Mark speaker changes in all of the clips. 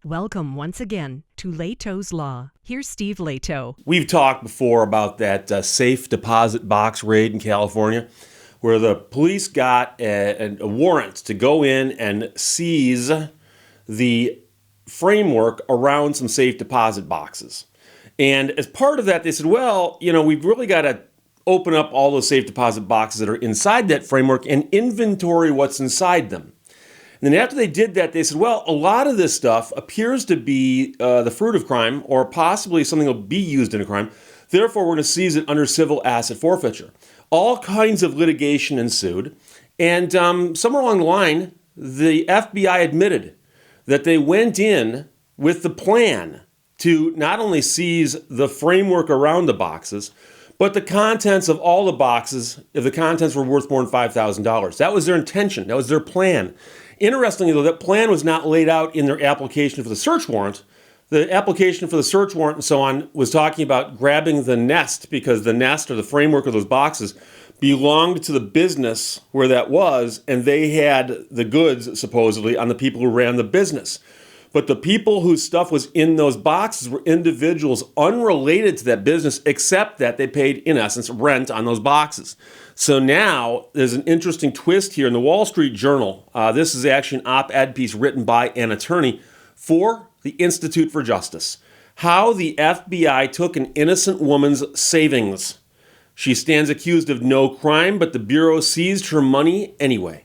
Speaker 1: Welcome once again to Lehto's Law. Here's Steve Lehto.
Speaker 2: We've talked before about that safe deposit box raid in California, where the police got a warrant to go in and seize the framework around some safe deposit boxes. And as part of that, they said, well, we've really got to open up all those safe deposit boxes that are inside that framework and inventory what's inside them. And then after they did that, they said, well, a lot of this stuff appears to be the fruit of crime or possibly something that will be used in a crime. Therefore, we're going to seize it under civil asset forfeiture. All kinds of litigation ensued. And somewhere along the line, the FBI admitted that they went in with the plan to not only seize the framework around the boxes, but the contents of all the boxes, if the contents were worth more than $5,000. That was their intention. That was their plan. Interestingly, though, that plan was not laid out in their application for the search warrant. The application for the search warrant and so on was talking about grabbing the nest, because the nest or the framework of those boxes belonged to the business where that was, and they had the goods, supposedly, on the people who ran the business. But the people whose stuff was in those boxes were individuals unrelated to that business, except that they paid, in essence, rent on those boxes. So now there's an interesting twist here in the Wall Street Journal. This is actually an op-ed piece written by an attorney for the Institute for Justice. How the FBI took an innocent woman's savings. She stands accused of no crime, but the Bureau seized her money anyway.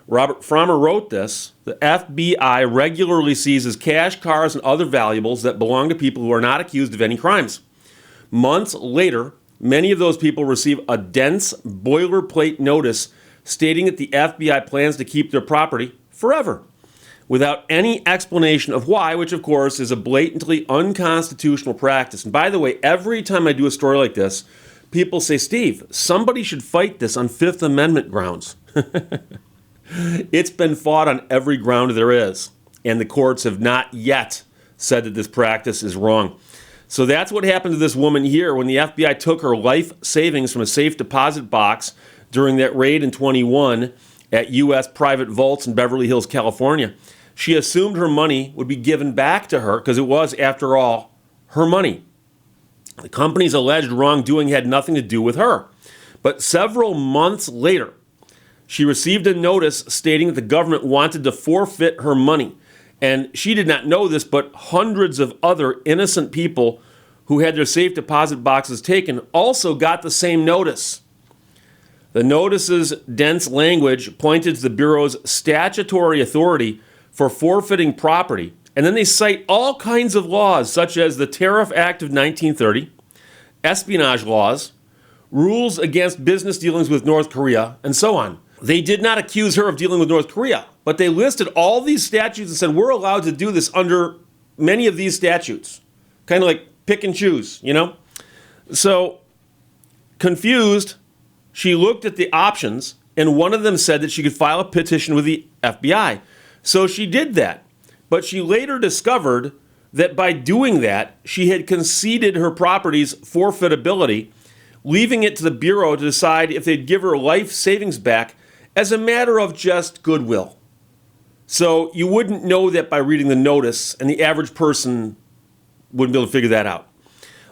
Speaker 2: Robert Frommer wrote this. The FBI regularly seizes cash, cars, and other valuables that belong to people who are not accused of any crimes. Months later, many of those people receive a dense boilerplate notice stating that the FBI plans to keep their property forever, without any explanation of why, which of course is a blatantly unconstitutional practice. And by the way, every time I do a story like this, people say, Steve, somebody should fight this on Fifth Amendment grounds. It's been fought on every ground there is, and the courts have not yet said that this practice is wrong. So that's what happened to this woman here when the FBI took her life savings from a safe deposit box during that raid in 21 at U.S. private vaults in Beverly Hills, California. She assumed her money would be given back to her because it was, after all, her money. The company's alleged wrongdoing had nothing to do with her. But several months later, she received a notice stating that the government wanted to forfeit her money. And she did not know this, but hundreds of other innocent people who had their safe deposit boxes taken also got the same notice. The notice's dense language pointed to the Bureau's statutory authority for forfeiting property. And then they cite all kinds of laws, such as the Tariff Act of 1930, espionage laws, rules against business dealings with North Korea, and so on. They did not accuse her of dealing with North Korea, but they listed all these statutes and said, we're allowed to do this under many of these statutes. Kind of like pick and choose, So, confused, she looked at the options, and one of them said that she could file a petition with the FBI. So she did that. But she later discovered that by doing that, she had conceded her property's forfeitability, leaving it to the Bureau to decide if they'd give her life savings back as a matter of just goodwill. So you wouldn't know that by reading the notice, and the average person wouldn't be able to figure that out.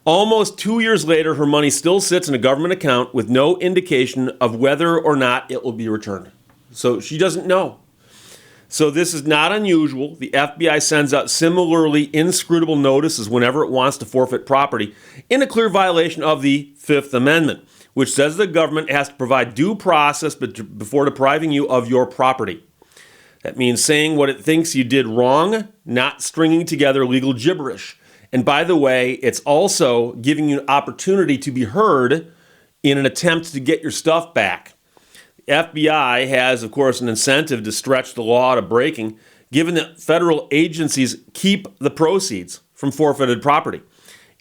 Speaker 2: Almost 2 years later, her money still sits in a government account with no indication of whether or not it will be returned. So she doesn't know. So this is not unusual. The FBI sends out similarly inscrutable notices whenever it wants to forfeit property in a clear violation of the Fifth Amendment, which says the government has to provide due process before depriving you of your property. That means saying what it thinks you did wrong, not stringing together legal gibberish. And by the way, it's also giving you an opportunity to be heard in an attempt to get your stuff back. The FBI has, of course, an incentive to stretch the law to breaking, given that federal agencies keep the proceeds from forfeited property.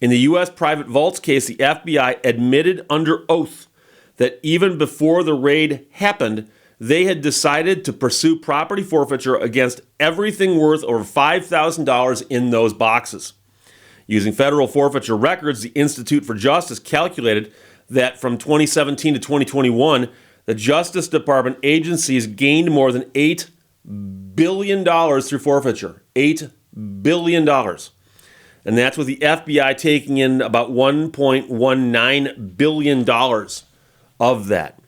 Speaker 2: In the U.S. private vaults case, the FBI admitted under oath that even before the raid happened, they had decided to pursue property forfeiture against everything worth over $5,000 in those boxes. Using federal forfeiture records, the Institute for Justice calculated that from 2017 to 2021, the Justice Department agencies gained more than $8 billion through forfeiture. $8 billion. And that's with the FBI taking in about $1.19 billion of that.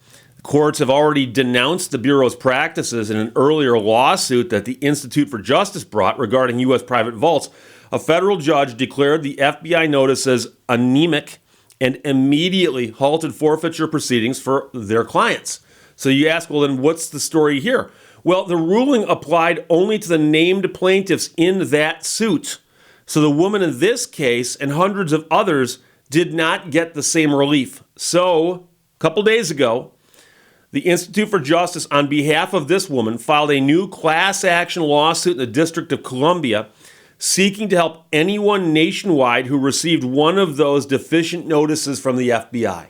Speaker 2: Courts have already denounced the Bureau's practices in an earlier lawsuit that the Institute for Justice brought regarding U.S. private vaults. A federal judge declared the FBI notices anemic and immediately halted forfeiture proceedings for their clients. So you ask, well, then what's the story here? Well, the ruling applied only to the named plaintiffs in that suit. So the woman in this case and hundreds of others did not get the same relief. So a couple days ago, the Institute for Justice, on behalf of this woman, filed a new class action lawsuit in the District of Columbia seeking to help anyone nationwide who received one of those deficient notices from the FBI.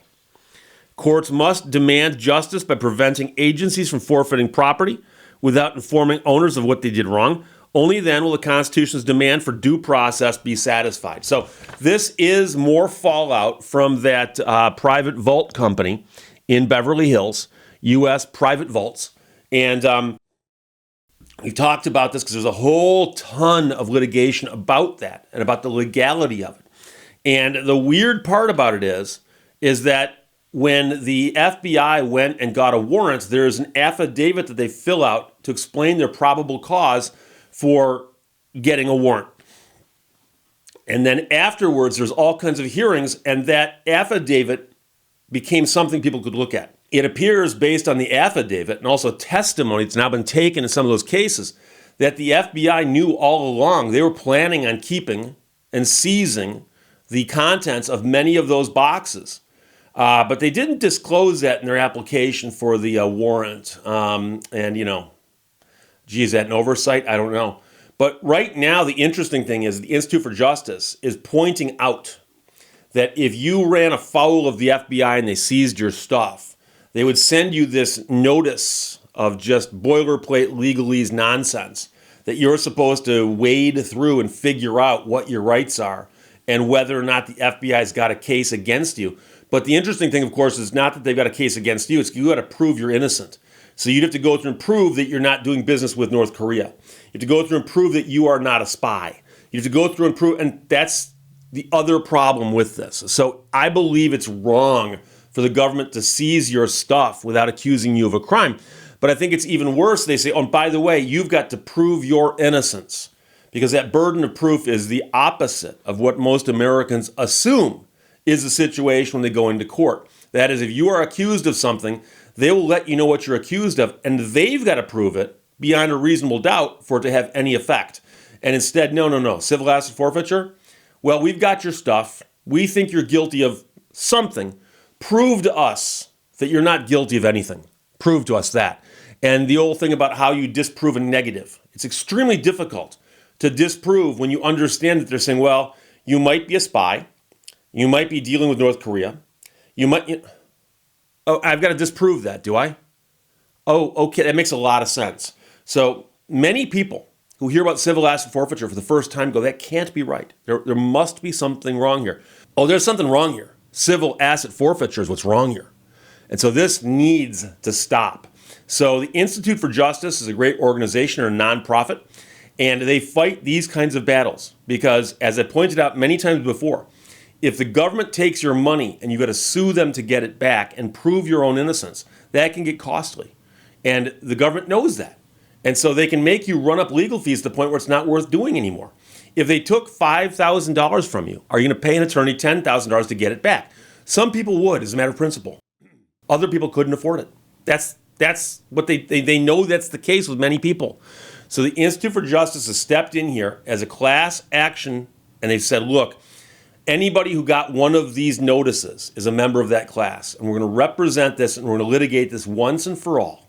Speaker 2: Courts must demand justice by preventing agencies from forfeiting property without informing owners of what they did wrong. Only then will the Constitution's demand for due process be satisfied. So this is more fallout from that private vault company in Beverly Hills, U.S. private vaults. And we talked about this because there's a whole ton of litigation about that and about the legality of it. And the weird part about it is that when the FBI went and got a warrant, there's an affidavit that they fill out to explain their probable cause for getting a warrant. And then afterwards, there's all kinds of hearings, and that affidavit became something people could look at. It appears, based on the affidavit and also testimony that's now been taken in some of those cases, that the FBI knew all along they were planning on keeping and seizing the contents of many of those boxes. But they didn't disclose that in their application for the warrant. Is that an oversight? I don't know. But right now, the interesting thing is the Institute for Justice is pointing out that if you ran afoul of the FBI and they seized your stuff, they would send you this notice of just boilerplate legalese nonsense that you're supposed to wade through and figure out what your rights are and whether or not the FBI's got a case against you. But the interesting thing, of course, is not that they've got a case against you. It's you got to prove you're innocent. So you'd have to go through and prove that you're not doing business with North Korea. You have to go through and prove that you are not a spy. You have to go through and prove, and that's the other problem with this. So I believe it's wrong for the government to seize your stuff without accusing you of a crime. But I think it's even worse. They say, oh, and by the way, you've got to prove your innocence, because that burden of proof is the opposite of what most Americans assume is the situation when they go into court. That is, if you are accused of something, they will let you know what you're accused of, and they've got to prove it beyond a reasonable doubt for it to have any effect. And instead, no. Civil asset forfeiture? Well, we've got your stuff. We think you're guilty of something. Prove to us that you're not guilty of anything. Prove to us that. And the old thing about how you disprove a negative. It's extremely difficult to disprove when you understand that they're saying, well, you might be a spy. You might be dealing with North Korea. Oh, I've got to disprove that, do I? Oh, okay, that makes a lot of sense. So many people who hear about civil asset forfeiture for the first time go, that can't be right. There must be something wrong here. Oh, there's something wrong here. Civil asset forfeiture is what's wrong here. And so this needs to stop. So the Institute for Justice is a great organization or a nonprofit, and they fight these kinds of battles because, as I pointed out many times before, if the government takes your money and you've got to sue them to get it back and prove your own innocence, that can get costly. And the government knows that. And so they can make you run up legal fees to the point where it's not worth doing anymore. If they took $5,000 from you, are you going to pay an attorney $10,000 to get it back? Some people would, as a matter of principle. Other people couldn't afford it. That's what they know that's the case with many people. So the Institute for Justice has stepped in here as a class action, and they've said, look, anybody who got one of these notices is a member of that class, and we're going to represent this, and we're going to litigate this once and for all.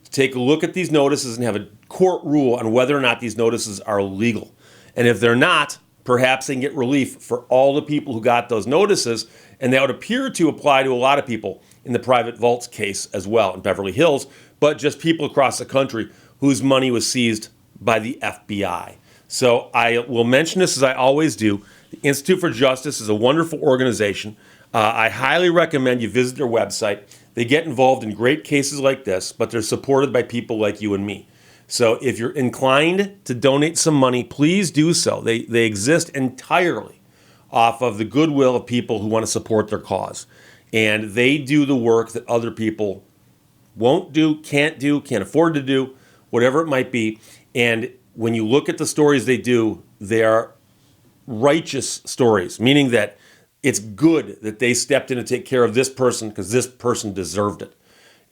Speaker 2: To take a look at these notices and have a court rule on whether or not these notices are legal. And if they're not, perhaps they can get relief for all the people who got those notices, and that would appear to apply to a lot of people in the private vaults case as well in Beverly Hills, but just people across the country whose money was seized by the FBI. So I will mention this as I always do. The Institute for Justice is a wonderful organization. I highly recommend you visit their website. They get involved in great cases like this, but they're supported by people like you and me. So if you're inclined to donate some money, please do so. They exist entirely off of the goodwill of people who want to support their cause. And they do the work that other people won't do, can't afford to do, whatever it might be. And when you look at the stories they do, they are righteous stories, meaning that it's good that they stepped in to take care of this person because this person deserved it.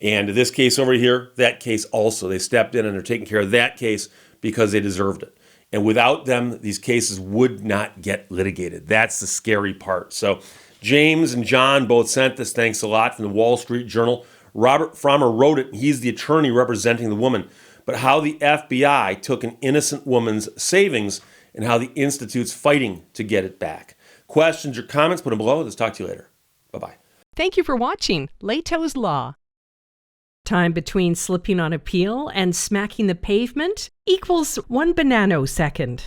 Speaker 2: And this case over here, that case also, they stepped in and they're taking care of that case because they deserved it. And without them, these cases would not get litigated. That's the scary part. So James and John both sent this. Thanks a lot from the Wall Street Journal. Robert Frommer wrote it. He's the attorney representing the woman. But how the FBI took an innocent woman's savings and how the Institute's fighting to get it back. Questions or comments, put them below. Let's talk to you later. Bye-bye.
Speaker 1: Thank you for watching Lehto's Law. Time between slipping on a peel and smacking the pavement equals 1 banano second.